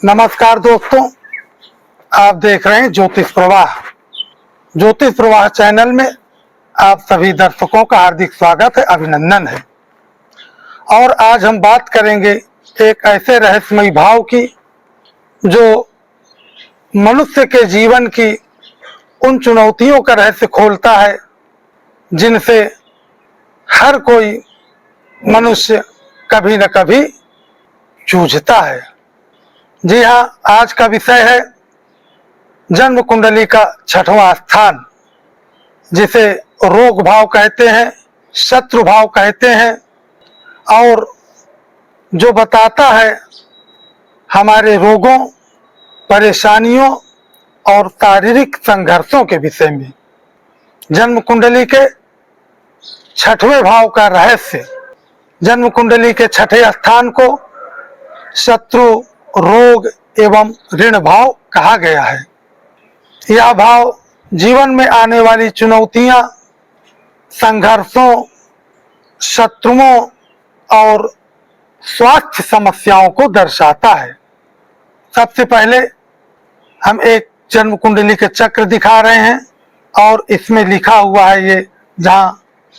नमस्कार दोस्तों, आप देख रहे हैं ज्योतिष प्रवाह। ज्योतिष प्रवाह चैनल में आप सभी दर्शकों का हार्दिक स्वागत है, अभिनंदन है। और आज हम बात करेंगे एक ऐसे रहस्यमयी भाव की जो मनुष्य के जीवन की उन चुनौतियों का रहस्य खोलता है जिनसे हर कोई मनुष्य कभी न कभी जूझता है। जी हाँ, आज का विषय है जन्म कुंडली का छठवां स्थान, जिसे रोग भाव कहते हैं, शत्रु भाव कहते हैं, और जो बताता है हमारे रोगों, परेशानियों और शारीरिक संघर्षों के विषय में। जन्म कुंडली के छठवें भाव का रहस्य। जन्म कुंडली के छठे स्थान को शत्रु, रोग एवं ऋण भाव कहा गया है। यह भाव जीवन में आने वाली चुनौतियां, संघर्षों, शत्रुओं और स्वास्थ्य समस्याओं को दर्शाता है। सबसे पहले हम एक जन्म कुंडली के चक्र दिखा रहे हैं और इसमें लिखा हुआ है ये जहां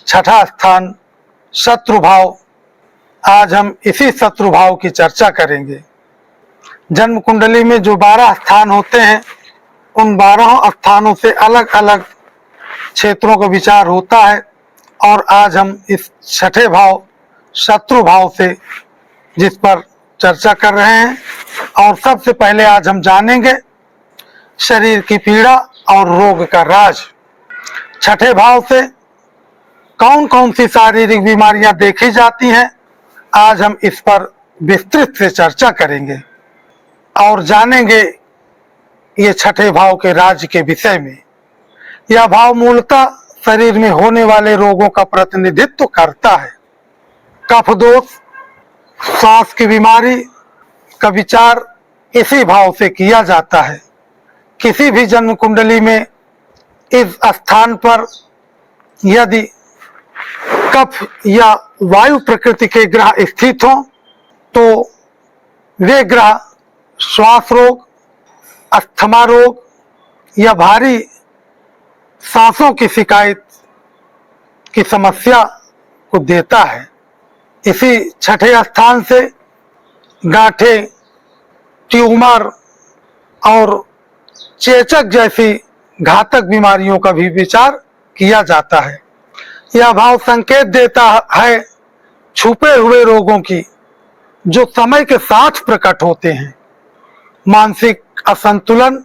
छठा स्थान शत्रु भाव। आज हम इसी शत्रु भाव की चर्चा करेंगे। जन्म कुंडली में जो 12 स्थान होते हैं, उन 12 स्थानों से अलग अलग क्षेत्रों का विचार होता है, और आज हम इस छठे भाव शत्रु भाव से जिस पर चर्चा कर रहे हैं। और सबसे पहले आज हम जानेंगे शरीर की पीड़ा और रोग का राज। छठे भाव से कौन कौन सी शारीरिक बीमारियां देखी जाती हैं, आज हम इस पर विस्तृत से चर्चा करेंगे और जानेंगे ये छठे भाव के राज के विषय में। यह भाव मूलतः शरीर में होने वाले रोगों का प्रतिनिधित्व करता है। कफ दोष, सांस की बीमारी का विचार इसी भाव से किया जाता है। किसी भी जन्म कुंडली में इस स्थान पर यदि कफ या वायु प्रकृति के ग्रह स्थित हों तो वे ग्रह श्वास रोग, अस्थमा रोग या भारी सांसों की शिकायत की समस्या को देता है। इसी छठे स्थान से गांठें, ट्यूमर और चेचक जैसी घातक बीमारियों का भी विचार किया जाता है। यह भाव संकेत देता है छुपे हुए रोगों की जो समय के साथ प्रकट होते हैं। मानसिक असंतुलन,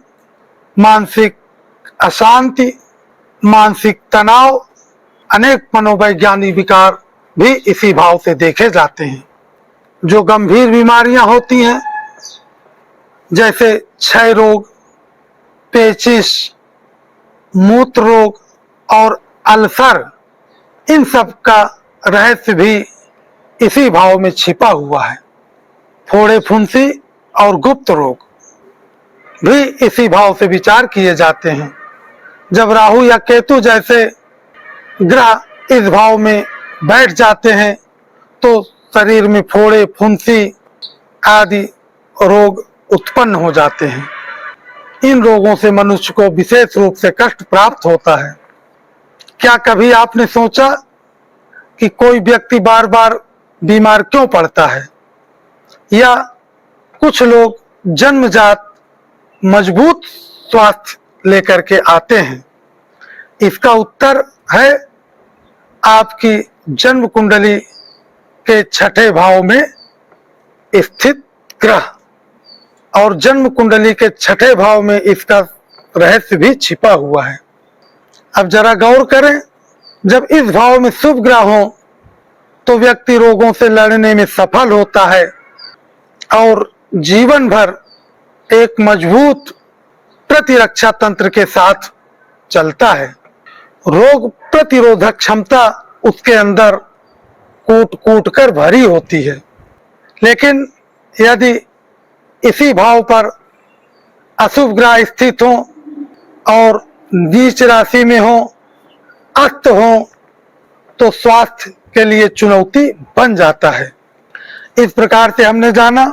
मानसिक अशांति, मानसिक तनाव, अनेक मनोवैज्ञानिक विकार भी इसी भाव से देखे जाते हैं। जो गंभीर बीमारियां होती हैं जैसे क्षय रोग, पेचिश, मूत्र रोग और अल्सर, इन सब का रहस्य भी इसी भाव में छिपा हुआ है। फोड़े फुंसी और गुप्त रोग भी इसी भाव से विचार किए जाते हैं। जब राहु या केतु जैसे ग्रह इस भाव में बैठ जाते हैं तो शरीर में फोड़े, फुंसी आदि रोग उत्पन्न हो जाते हैं। इन रोगों से मनुष्य को विशेष रूप से कष्ट प्राप्त होता है। क्या कभी आपने सोचा कि कोई व्यक्ति बार बार बीमार क्यों पड़ता है, या कुछ लोग जन्मजात मजबूत स्वास्थ्य लेकर के आते हैं? इसका उत्तर है आपकी जन्म कुंडली के छठे भाव में स्थित ग्रह, और जन्म कुंडली के छठे भाव में इसका रहस्य भी छिपा हुआ है। अब जरा गौर करें, जब इस भाव में शुभ ग्रह हो तो व्यक्ति रोगों से लड़ने में सफल होता है और जीवन भर एक मजबूत प्रतिरक्षा तंत्र के साथ चलता है। रोग प्रतिरोधक क्षमता उसके अंदर कूट कूट कर भरी होती है। लेकिन यदि इसी भाव पर अशुभ ग्रह स्थित हो और नीच राशि में हो, अस्त हो, तो स्वास्थ्य के लिए चुनौती बन जाता है। इस प्रकार से हमने जाना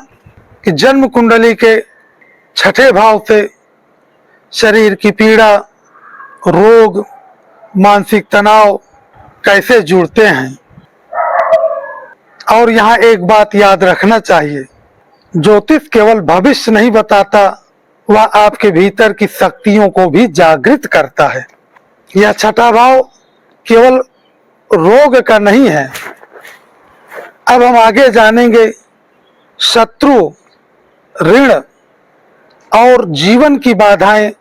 कि जन्म कुंडली के छठे भाव से शरीर की पीड़ा, रोग, मानसिक तनाव कैसे जुड़ते हैं। और यहाँ एक बात याद रखना चाहिए, ज्योतिष केवल भविष्य नहीं बताता, वह आपके भीतर की शक्तियों को भी जागृत करता है। यह छठा भाव केवल रोग का नहीं है। अब हम आगे जानेंगे शत्रु, ऋण और जीवन की बाधाएं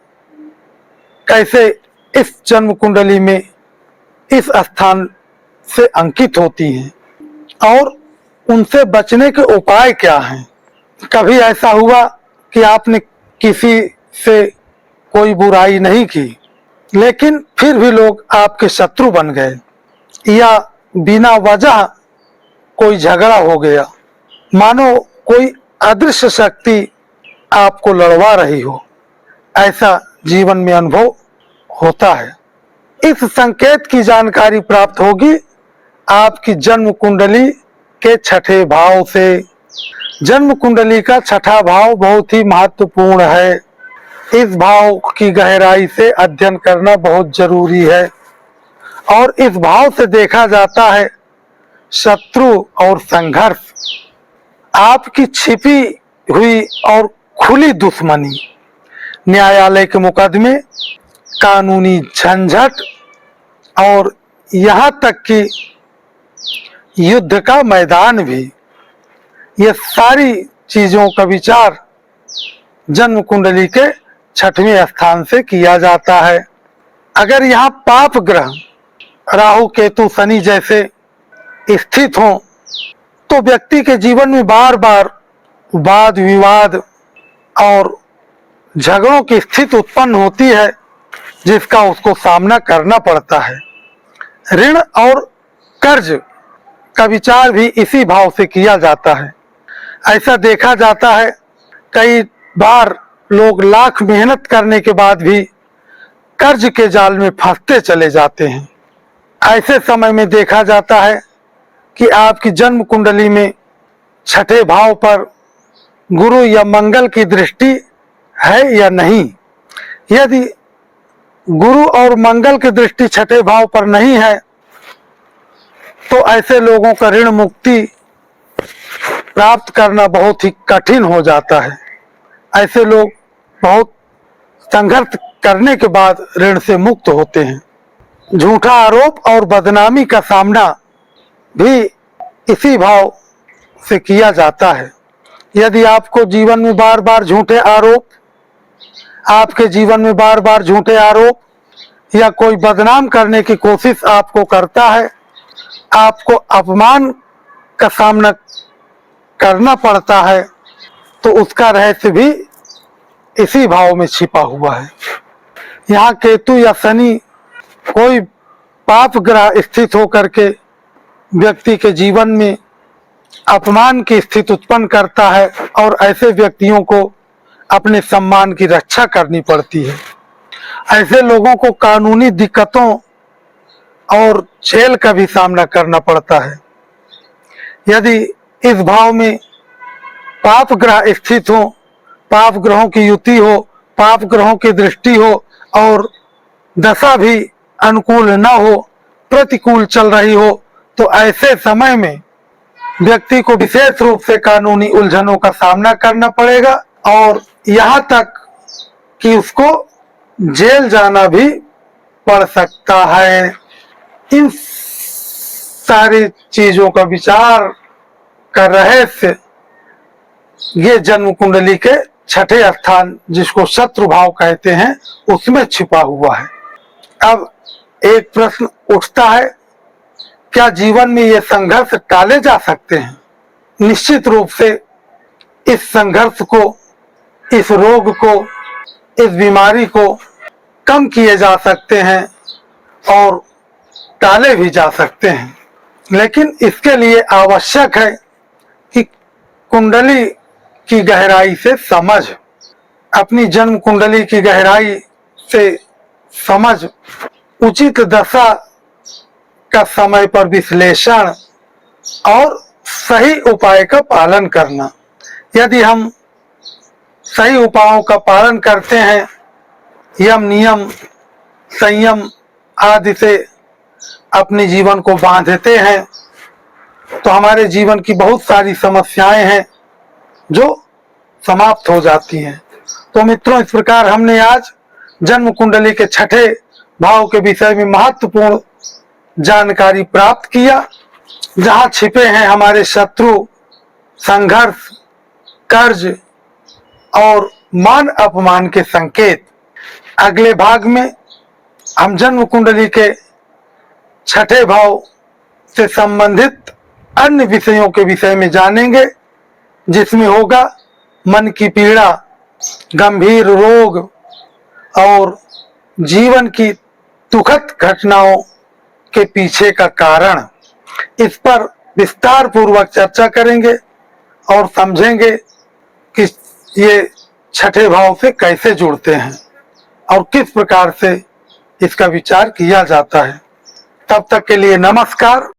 कैसे इस जन्म कुंडली में इस स्थान से अंकित होती हैं और उनसे बचने के उपाय क्या हैं। कभी ऐसा हुआ कि आपने किसी से कोई बुराई नहीं की, लेकिन फिर भी लोग आपके शत्रु बन गए, या बिना वजह कोई झगड़ा हो गया, मानो कोई अदृश्य शक्ति आपको लड़वा रही हो। ऐसा जीवन में अनुभव होता है। इस संकेत की जानकारी प्राप्त होगी आपकी जन्म कुंडली के छठे भाव से। जन्म कुंडली का छठा भाव बहुत ही महत्वपूर्ण है। इस भाव की गहराई से अध्ययन करना बहुत जरूरी है और इस भाव से देखा जाता है शत्रु और संघर्ष, आपकी छिपी हुई और खुली दुश्मनी, न्यायालय के मुकदमे, कानूनी झंझट और यहाँ तक कि युद्ध का मैदान भी। ये सारी चीजों का विचार जन्म कुंडली के छठवें स्थान से किया जाता है। अगर यहाँ पाप ग्रह राहु, केतु, शनि जैसे स्थित हों तो व्यक्ति के जीवन में बार बार वाद विवाद और झगड़ों की स्थिति उत्पन्न होती है, जिसका उसको सामना करना पड़ता है। ऋण और कर्ज का विचार भी इसी भाव से किया जाता है। ऐसा देखा जाता है कई बार लोग लाख मेहनत करने के बाद भी कर्ज के जाल में फंसते चले जाते हैं। ऐसे समय में देखा जाता है कि आपकी जन्म कुंडली में छठे भाव पर गुरु या मंगल की दृष्टि है या नहीं। यदि गुरु और मंगल की दृष्टि छठे भाव पर नहीं है तो ऐसे लोगों का ऋण मुक्ति प्राप्त करना बहुत ही कठिन हो जाता है। ऐसे लोग बहुत संघर्ष करने के बाद ऋण से मुक्त होते हैं। झूठा आरोप और बदनामी का सामना भी इसी भाव से किया जाता है। यदि आपको जीवन में बार बार झूठे आरोप, आपके जीवन में बार बार झूठे आरोप या कोई बदनाम करने की कोशिश आपको करता है, आपको अपमान का सामना करना पड़ता है, तो उसका रहस्य भी इसी भाव में छिपा हुआ है। यहाँ केतु या शनि कोई पाप ग्रह स्थित होकर के व्यक्ति के जीवन में अपमान की स्थिति उत्पन्न करता है और ऐसे व्यक्तियों को अपने सम्मान की रक्षा करनी पड़ती है। ऐसे लोगों को कानूनी दिक्कतों और जेल का भी सामना करना पड़ता है। यदि इस भाव में पाप ग्रह स्थित हो, पाप ग्रहों की युति हो, पाप ग्रहों की दृष्टि हो और दशा भी अनुकूल न हो, प्रतिकूल चल रही हो, तो ऐसे समय में व्यक्ति को विशेष रूप से कानूनी उलझनों का सामना करना पड़ेगा और यहाँ तक कि उसको जेल जाना भी पड़ सकता है। इन सारी चीजों का विचार कर रहस्य ये जन्म कुंडली के छठे स्थान, जिसको शत्रु भाव कहते हैं, उसमें छिपा हुआ है। अब एक प्रश्न उठता है, क्या जीवन में ये संघर्ष टाले जा सकते हैं? निश्चित रूप से इस संघर्ष को, इस रोग को, इस बीमारी को कम किए जा सकते हैं और टाले भी जा सकते हैं, लेकिन इसके लिए आवश्यक है कि कुंडली की गहराई से समझ, अपनी जन्म कुंडली की गहराई से समझ, उचित दशा का समय पर विश्लेषण और सही उपाय का पालन करना। यदि हम सही उपायों का पालन करते हैं, यम नियम संयम आदि से अपने जीवन को बांधते हैं, तो हमारे जीवन की बहुत सारी समस्याएं हैं जो समाप्त हो जाती हैं। तो मित्रों, इस प्रकार हमने आज जन्म कुंडली के छठे भाव के विषय में महत्वपूर्ण जानकारी प्राप्त किया। जहां छिपे हैं हमारे शत्रु, संघर्ष, कर्ज और मान अपमान के संकेत। अगले भाग में हम जन्म कुंडली के छठे भाव से संबंधित अन्य विषयों के विषय में जानेंगे, जिसमें होगा मन की पीड़ा, गंभीर रोग और जीवन की दुखद घटनाओं के पीछे का कारण। इस पर विस्तार पूर्वक चर्चा करेंगे और समझेंगे कि ये छठे भाव से कैसे जुड़ते हैं और किस प्रकार से इसका विचार किया जाता है। तब तक के लिए नमस्कार।